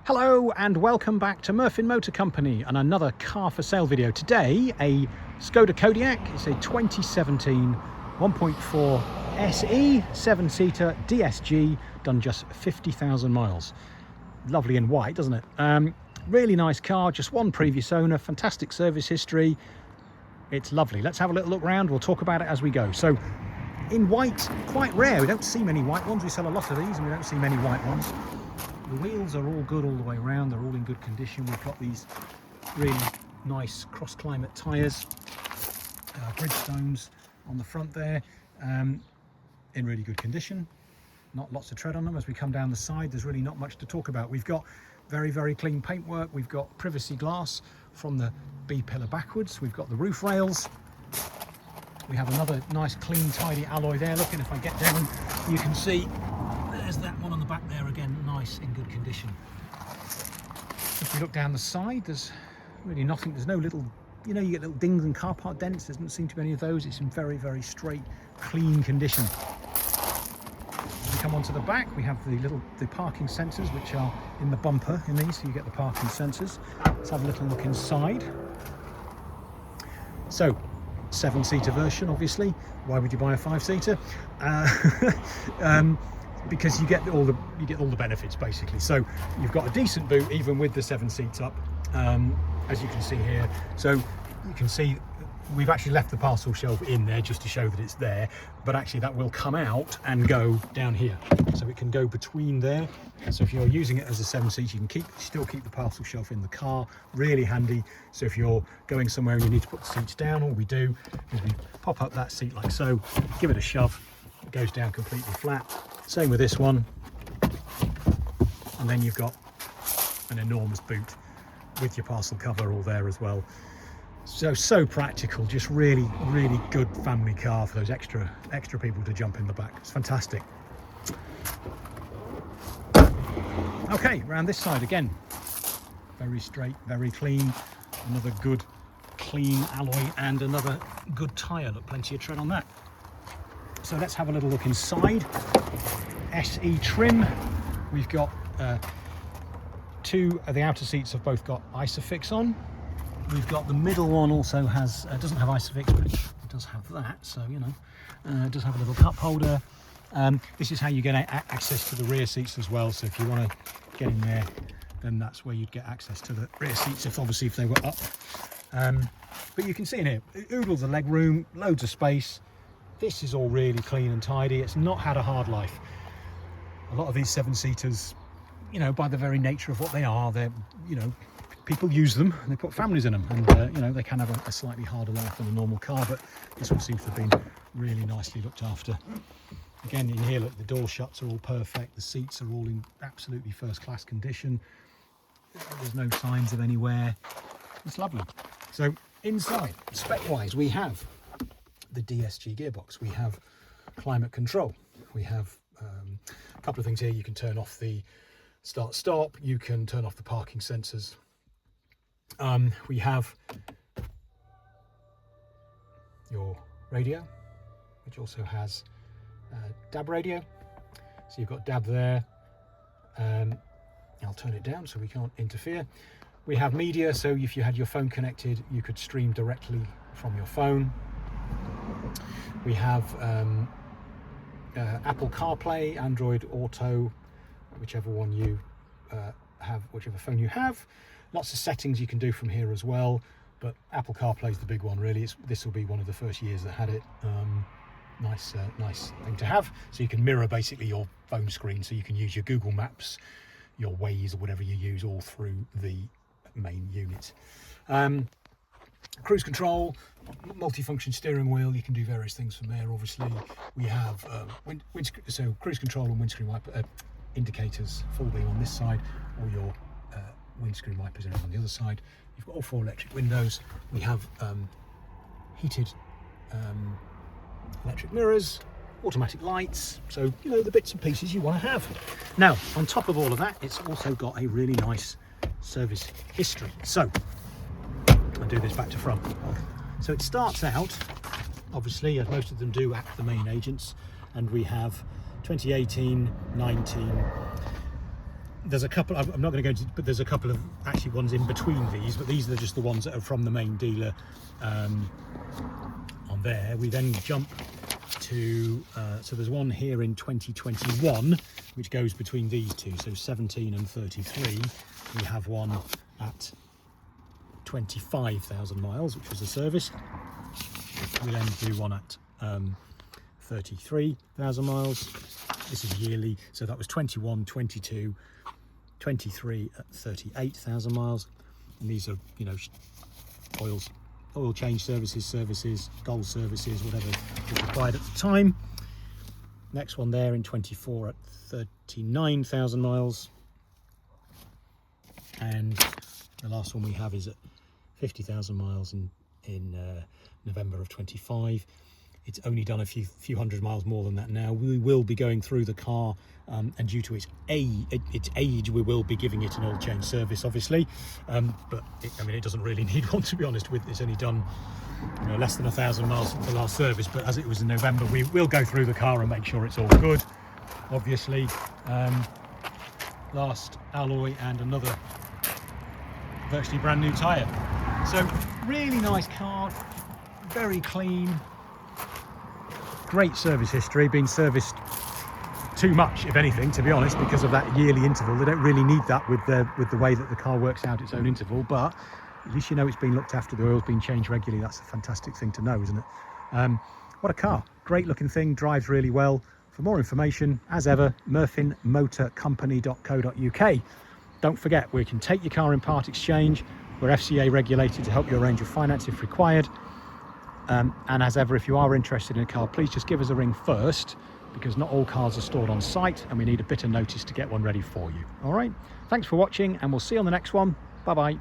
Hello and welcome back to Murfin Motor Company and another car for sale video. Today a Skoda Kodiaq. It's a 2017 1.4 SE 7-seater DSG, done just 50,000 miles. Lovely in white, doesn't it? Really nice car, just one previous owner, fantastic service history. It's lovely. Let's have a little look around. We'll talk about it as we go. So in white, quite rare. We don't see many white ones. We sell a lot of these and we don't see many white ones. The wheels are all good all the way around. They're all in good condition. We've got these really nice cross-climate tyres, Bridgestones on the front there, in really good condition. Not lots of tread on them. As we come down the side, there's really not much to talk about. We've got very, very clean paintwork. We've got privacy glass from the B pillar backwards. We've got the roof rails. We have another nice, clean, tidy alloy there. Looking, if I get down, you can see there's that one on the back there again, nice in good condition. If we look down the side, there's really nothing. There's no little, you know, you get little dings and car park dents. There doesn't seem to be any of those. It's in very, very straight, clean condition. As we come onto the back, we have the parking sensors, which are in the bumper in these, so you get the parking sensors. Let's have a little look inside. So, 7-seater version, obviously. Why would you buy a 5-seater? Because you get all the benefits basically. So you've got a decent boot even with the 7 seats up, as you can see here. So you can see we've actually left the parcel shelf in there just to show that it's there, but actually that will come out and go down here, so it can go between there. And so if you're using it as a 7-seat, you can still keep the parcel shelf in the car. Really handy. So if you're going somewhere and you need to put the seats down, all we do is we pop up that seat like so, give it a shove, it goes down completely flat. Same with this one, and then you've got an enormous boot with your parcel cover all there as well. So practical, just really, really good family car for those extra people to jump in the back. It's fantastic. Okay, around this side again, very straight, very clean. Another good, clean alloy and another good tyre. Look, plenty of tread on that. So let's have a little look inside. SE trim. We've got two of the outer seats have both got Isofix on. We've got the middle one also has doesn't have Isofix, but it does have that. So you know, it does have a little cup holder. This is how you get access to the rear seats as well. So if you want to get in there, then that's where you'd get access to the rear seats. If they were up. But you can see in here, oodles of leg room, loads of space. This is all really clean and tidy. It's not had a hard life. A lot of these 7-seaters, you know, by the very nature of what they are, they're, you know, people use them and they put families in them, and you know, they can have a slightly harder life than a normal car, but this one seems to have been really nicely looked after. Again, in here, look, the door shuts are all perfect. The seats are all in absolutely first-class condition. There's no signs of any wear. It's lovely. So inside, spec-wise, we have the DSG gearbox, we have climate control, we have a couple of things here. You can turn off the start-stop, you can turn off the parking sensors. We have your radio, which also has DAB radio, so you've got DAB there. I'll turn it down so we can't interfere. We have media, so if you had your phone connected, you could stream directly from your phone. We have Apple CarPlay, Android Auto, whichever one you have, whichever phone you have. Lots of settings you can do from here as well, but Apple CarPlay is the big one really. This will be one of the first years that had it. Nice thing to have. So you can mirror basically your phone screen, so you can use your Google Maps, your Waze, or whatever you use, all through the main unit. Cruise control, multi-function steering wheel. You can do various things from there. Obviously, we have so cruise control and windscreen wiper indicators, full beam on this side, or your windscreen wipers are on the other side. You've got all 4 electric windows. We have heated electric mirrors, automatic lights. So you know, the bits and pieces you want to have. Now, on top of all of that, it's also got a really nice service history. So I'll do this back to front. So it starts out, obviously, as most of them do, at the main agents, and we have 2018, 19, there's a couple, I'm not going to go into, but there's a couple of actually ones in between these, but these are just the ones that are from the main dealer on there. We then jump to, so there's one here in 2021, which goes between these two, so 17 and 33. We have one at 25,000 miles, which was a service. We then do one at 33,000 miles. This is yearly, so that was 21, 22, 23 at 38,000 miles. And these are, you know, oil change services, gold services, whatever is required at the time. Next one there in 24 at 39,000 miles. And the last one we have is at 50,000 miles in November of 25. It's only done a few hundred miles more than that now. We will be going through the car, and due to its age, we will be giving it an oil change service, obviously. But I mean, it doesn't really need one, to be honest. With it's only done, you know, less than 1,000 miles since the last service. But as it was in November, we will go through the car and make sure it's all good. Obviously, last alloy and another virtually brand new tyre. So really nice car, very clean. Great service history, been serviced too much, if anything, to be honest, because of that yearly interval. They don't really need that with the way that the car works out its own interval, but at least you know it's been looked after, the oil's been changed regularly. That's a fantastic thing to know, isn't it? What a car, great looking thing, drives really well. For more information, as ever, murfinmotorcompany.co.uk. Don't forget, we can take your car in part exchange. We're FCA regulated to help you arrange your finance if required. And as ever, if you are interested in a car, please just give us a ring first, because not all cars are stored on site and we need a bit of notice to get one ready for you. All right, thanks for watching, and we'll see you on the next one. Bye bye.